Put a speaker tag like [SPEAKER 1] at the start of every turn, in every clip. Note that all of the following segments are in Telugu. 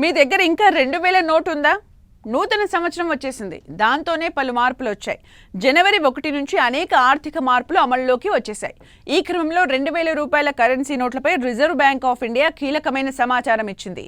[SPEAKER 1] మీ దగ్గర ఇంకా 2000 నోటు ఉందా? నూతన సంవత్సరం వచ్చేసింది. దాంతోనే పలు మార్పులు వచ్చాయి. జనవరి 1 నుంచి అనేక ఆర్థిక మార్పులు అమల్లోకి వచ్చేశాయి. ఈ క్రమంలో 2000 రూపాయల కరెన్సీ నోట్లపై రిజర్వ్ బ్యాంక్ ఆఫ్ ఇండియా కీలకమైన సమాచారం ఇచ్చింది.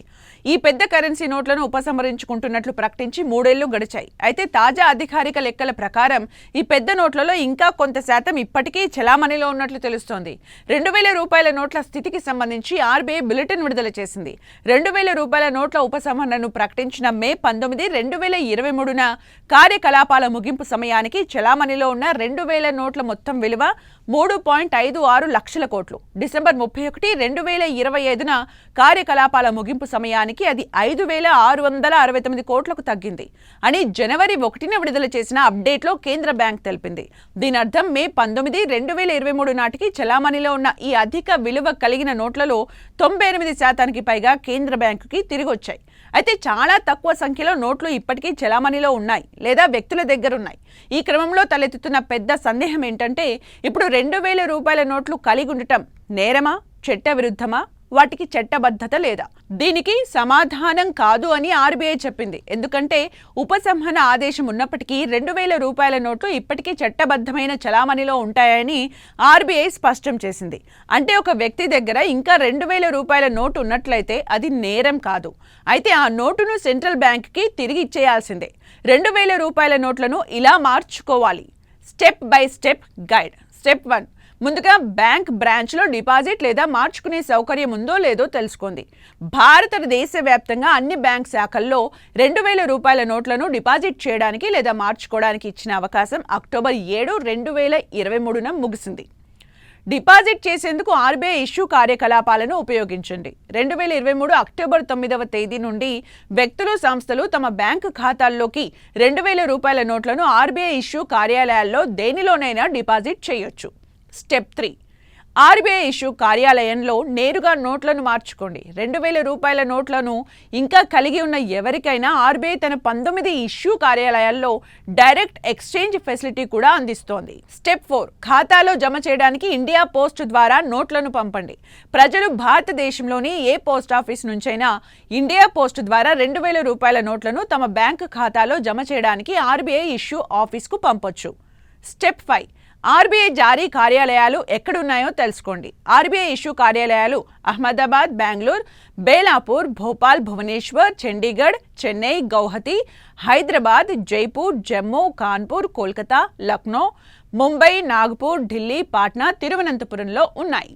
[SPEAKER 1] ఈ పెద్ద కరెన్సీ నోట్లను ఉపసంహరించుకుంటున్నట్లు ప్రకటించి 3 ఏళ్లు గడిచాయి. అయితే తాజా అధికారిక లెక్కల ప్రకారం ఈ పెద్ద నోట్లలో ఇంకా కొంత శాతం ఇప్పటికీ చలామణిలో ఉన్నట్లు తెలుస్తోంది. 2000 రూపాయల నోట్ల స్థితికి సంబంధించి ఆర్బీఐ బులెటిన్ విడుదల చేసింది. 2000 రూపాయల నోట్ల ఉపసంహరణను ప్రకటించిన మే 19, 2023న కార్యకలాపాల ముగింపు సమయానికి చలామణిలో ఉన్న 2000 నోట్ల మొత్తం విలువ 3.56 లక్షల కోట్లు. డిసెంబర్ 31, 2025న కార్యకలాపాల ముగింపు సమయానికి అది 5,669 కోట్లకు తగ్గింది అని జనవరి 1న విడుదల చేసిన అప్డేట్లో కేంద్ర బ్యాంక్ తెలిపింది. దీని అర్థం మే 19, 2023 నాటికి చలామణిలో ఉన్న ఈ అధిక విలువ కలిగిన నోట్లలో 98% పైగా కేంద్ర బ్యాంకుకి తిరిగి వచ్చాయి. అయితే చాలా తక్కువ సంఖ్యలో నోట్లు ఇప్పటికీ చలామణిలో ఉన్నాయి లేదా వ్యక్తుల దగ్గర ఉన్నాయి. ఈ క్రమంలో తలెత్తుతున్న పెద్ద సందేహం ఏంటంటే, ఇప్పుడు 2000 రూపాయల నోట్లు కలిగి ఉండటం నేరమా, చట్ట విరుద్ధమా, వాటికి చట్టబద్ధత లేదా? దీనికి సమాధానం కాదు అని ఆర్బీఐ చెప్పింది. ఎందుకంటే ఉపసంహరణ ఆదేశం ఉన్నప్పటికీ 2000 రూపాయల నోట్లు ఇప్పటికీ చట్టబద్ధమైన చలామణిలో ఉంటాయని ఆర్బీఐ స్పష్టం చేసింది. అంటే ఒక వ్యక్తి దగ్గర ఇంకా 2000 రూపాయల నోటు ఉన్నట్లయితే అది నేరం కాదు. అయితే ఆ నోటును సెంట్రల్ బ్యాంక్కి తిరిగి ఇచ్చేయాల్సిందే. 2000 రూపాయల నోట్లను ఇలా మార్చుకోవాలి. Step by step guide. Step 1, ముందుగా బ్యాంక్ బ్రాంచ్లో డిపాజిట్ లేదా మార్చుకునే సౌకర్యం ఉందో లేదో తెలుసుకోండి. భారతదేశ వ్యాప్తంగా అన్ని బ్యాంక్ శాఖల్లో 2000 రూపాయల నోట్లను డిపాజిట్ చేయడానికి లేదా మార్చుకోవడానికి ఇచ్చిన అవకాశం అక్టోబర్ 7, 2023న ముగిసింది. డిపాజిట్ చేసేందుకు ఆర్బీఐ ఇష్యూ కార్యకలాపాలను ఉపయోగించండి. 2023 అక్టోబర్ 9వ తేదీ నుండి వ్యక్తులు, సంస్థలు తమ బ్యాంకు ఖాతాల్లోకి 2000 రూపాయల నోట్లను ఆర్బీఐ ఇష్యూ కార్యాలయాల్లో దేనిలోనైనా డిపాజిట్ చేయొచ్చు. స్టెప్ 3, ఆర్బీఐ ఇష్యూ కార్యాలయంలో నేరుగా నోట్లను మార్చుకోండి. 2000 రూపాయల నోట్లను ఇంకా కలిగి ఉన్న ఎవరికైనా ఆర్బీఐ తన 19 ఇష్యూ కార్యాలయాల్లో డైరెక్ట్ ఎక్స్చేంజ్ ఫెసిలిటీ కూడా అందిస్తోంది. స్టెప్ 4, ఖాతాలో జమ చేయడానికి ఇండియా పోస్ట్ ద్వారా నోట్లను పంపండి. ప్రజలు భారతదేశంలోని ఏ పోస్ట్ ఆఫీస్ నుంచైనా ఇండియా పోస్ట్ ద్వారా 2000 రూపాయల నోట్లను తమ బ్యాంకు ఖాతాలో జమ చేయడానికి ఆర్బీఐ ఇష్యూ ఆఫీస్కు పంపొచ్చు. స్టెప్ 5, ఆర్బీఐ జారీ కార్యాలయాలు ఎక్కడున్నాయో తెలుసుకోండి. ఆర్బీఐ ఇష్యూ కార్యాలయాలు అహ్మదాబాద్, బెంగళూరు, బేలాపూర్, భోపాల్, భువనేశ్వర్, చండీగఢ్, చెన్నై, గౌహతి, హైదరాబాద్, జైపూర్, జమ్మూ, కాన్పూర్, కోల్కతా, లక్నో, ముంబై, నాగపూర్, ఢిల్లీ, పాట్నా, తిరువనంతపురంలో ఉన్నాయి.